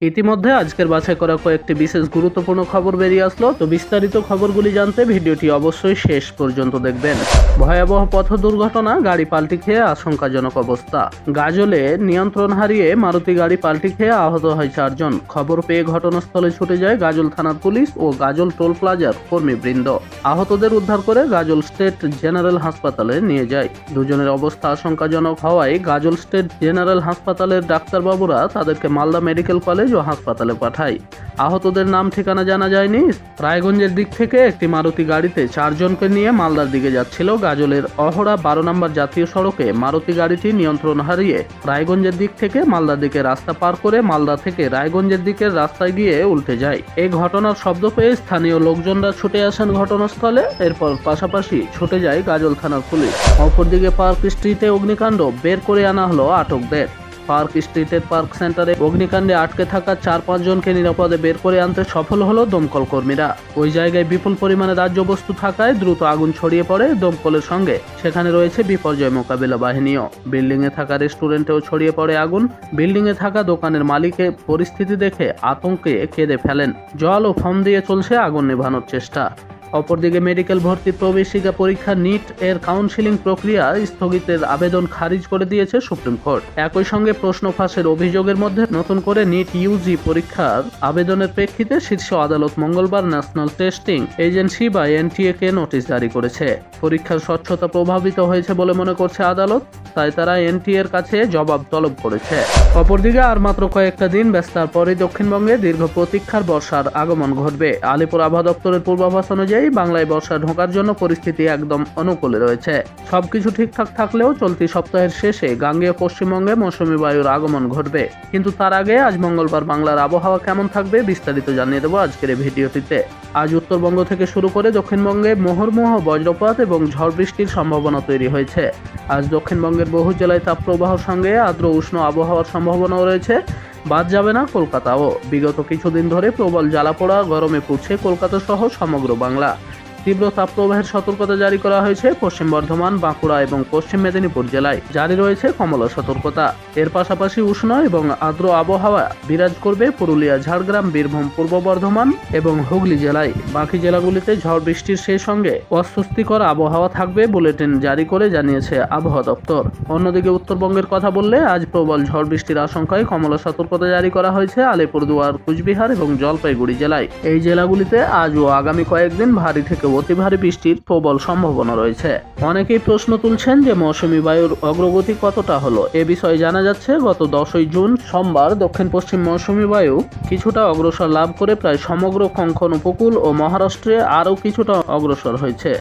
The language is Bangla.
ইতিমধ্যে আজকের বাছাই করা কয়েকটি বিশেষ গুরুত্বপূর্ণ খবর বেরিয়ে আসলো, তো বিস্তারিত খবরগুলি জানতে ভিডিওটি অবশ্যই শেষ পর্যন্ত দেখবেন। ভয়াবহ পথ দুর্ঘটনা, গাড়ি পাল্টি খেয়ে আশঙ্কাজনক অবস্থা। গাজলে নিয়ন্ত্রণ হারিয়ে মারুতি গাড়ি পাল্টি খেয়ে আহত হয় 4 জন। খবর পেয়ে ঘটনাস্থলে ছুটে যায় গাজল থানার পুলিশ ও গাজল টোল প্লাজার কর্মীবৃন্দ। আহতদের উদ্ধার করে গাজল স্টেট জেনারেল হাসপাতালে নিয়ে যায়। দুজনের অবস্থা আশঙ্কাজনক হওয়ায় গাজল স্টেট জেনারেল হাসপাতালের ডাক্তারবাবুরা তাদেরকে মালদা মেডিকেল কলেজ ও হাসপাতালে পাঠায়। আহতদের নাম ঠিকানা জানা যায়নি। রায়গঞ্জের দিক থেকে একটি মারুতি গাড়িতে 4 জনকে নিয়ে মালদার দিকে যাচ্ছিল। গাজলের অহরা 12 নম্বর জাতীয় সড়কে মারুতি গাড়িটি নিয়ন্ত্রণ হারিয়ে রায়গঞ্জের দিক থেকে মালদার দিকে রাস্তা পার করে মালদা থেকে রায়গঞ্জের দিকের রাস্তায় গিয়ে উল্টে যায়। এই ঘটনার শব্দ পেয়ে স্থানীয় লোকজনরা ছুটে আসেন ঘটনাস্থলে। এরপর পাশাপাশি ছুটে যায় গাজল থানার পুলিশ। অপরদিকে পার্ক স্ট্রিটে অগ্নিকাণ্ড, বের করে আনা হলো আটকদের। পার্ক স্ট্রিটের পার্ক সেন্টারে অগ্নিকাণ্ডে আটকে থাকা 4-5 জনকে নিরাপদে বের করে আনতে সফল হলো দমকল কর্মীরা। ওই জায়গায় বিপুল পরিমাণে দাহ্য বস্তু থাকায় দ্রুত আগুন ছড়িয়ে পড়ে দমকলের সঙ্গে সেখানে রয়েছে বিপর্যয় মোকাবিলা বাহিনীও। বিল্ডিং এ থাকা রেস্টুরেন্টেও ছড়িয়ে পড়ে আগুন। বিল্ডিং এ থাকা দোকানের মালিকের পরিস্থিতি দেখে আতঙ্কে কেঁদে ফেলেন। জল ও ফোম দিয়ে চলছে আগুন নেভানোর চেষ্টা। অপরদিকে মেডিকেল ভর্তি প্রবেশিকা পরীক্ষা নিট এর কাউন্সিলিং প্রক্রিয়া স্থগিতের আবেদন খারিজ করে দিয়েছে সুপ্রিম কোর্ট। একই সঙ্গে প্রশ্ন ফাঁসের অভিযোগের মধ্যে নতুন করে নিট ইউজি পরীক্ষার আবেদনের প্রেক্ষিতে শীর্ষ আদালত মঙ্গলবার ন্যাশনাল টেস্টিং এজেন্সি বা এনটিএ কে নোটিশ জারি করেছে। পরীক্ষার স্বচ্ছতা প্রভাবিত হয়েছে বলে মনে করছে আদালত, তাই তারা এনটিএ এর কাছে জবাব তলব করেছে। অপরদিকে আর মাত্র কয়েকটা দিন ব্যস্ত, তারপরেই দক্ষিণবঙ্গে দীর্ঘ প্রতীক্ষার বর্ষার আগমন ঘটবে। আলিপুর আবহাওয়া দপ্তরের পূর্বাভাস অনুযায়ী বাংলায় বর্ষা ঢোকার জন্য পরিস্থিতি একদম অনুকূলে রয়েছে। সবকিছু ঠিকঠাক থাকলেও চলতি সপ্তাহের শেষে গাঙ্গেয় পশ্চিমবঙ্গে মৌসুমী বায়ুর আগমন ঘটবে। কিন্তু তার আগে আজ মঙ্গলবার বাংলার আবহাওয়া কেমন থাকবে বিস্তারিত জানিয়ে দেবো আজকের এই ভিডিওটিতে। আজ উত্তরবঙ্গ থেকে শুরু করে দক্ষিণবঙ্গে মুহুর্মুহ বজ্রপাত এবং ঝড় বৃষ্টির সম্ভাবনা তৈরি হয়েছে। আজ দক্ষিণবঙ্গের বহু জেলায় তাপপ্রবাহর সঙ্গে আর্দ্র উষ্ণ আবহাওয়ার সম্ভাবনাও রয়েছে। বাদ যাবে না কলকাতাও। বিগত কিছুদিন ধরে প্রবল জ্বালাপোড়া গরমে পুড়ছে কলকাতা সহ সমগ্র বাংলা। তীব্র তাপপ্রবাহের সতর্কতা জারি করা হয়েছে পশ্চিম বর্ধমান, বাঁকুড়া এবং পশ্চিম মেদিনীপুর জেলায়। জারি রয়েছে কমলা সতর্কতা। এর পাশাপাশি উষ্ণ এবং আর্দ্র আবহাওয়া বিরাজ করবে পুরুলিয়া, ঝাড়গ্রাম, বীরভূম, পূর্ব বর্ধমান এবং হুগলি জেলায়। বাকি জেলাগুলিতে ঝড় বৃষ্টির সেই সঙ্গে অস্বস্তিকর আবহাওয়া থাকবে বুলেটিন জারি করে জানিয়েছে আবহাওয়া দপ্তর। অন্যদিকে উত্তরবঙ্গের কথা বললে আজ প্রবল ঝড় বৃষ্টির আশঙ্কায় কমলা সতর্কতা জারি করা হয়েছে আলিপুরদুয়ার, কুচবিহার এবং জলপাইগুড়ি জেলায়। এই জেলাগুলিতে আজ ও আগামী কয়েকদিন ভারী থেকে অতি ভারী বৃষ্টির প্রবল সম্ভাবনা রয়েছে। অনেকেই প্রশ্ন তুলছেন যে মৌসুমী বায়ুর অগ্রগতি কতটা হলো। এ বিষয়ে জানা যাচ্ছে গত 10ই জুন সোমবার দক্ষিণ পশ্চিম মৌসুমী বায়ু কিছুটা অগ্রসর লাভ করে প্রায় সমগ্র কোঙ্কণ উপকূল ও মহারাষ্ট্রে আরও কিছুটা অগ্রসর হয়েছে।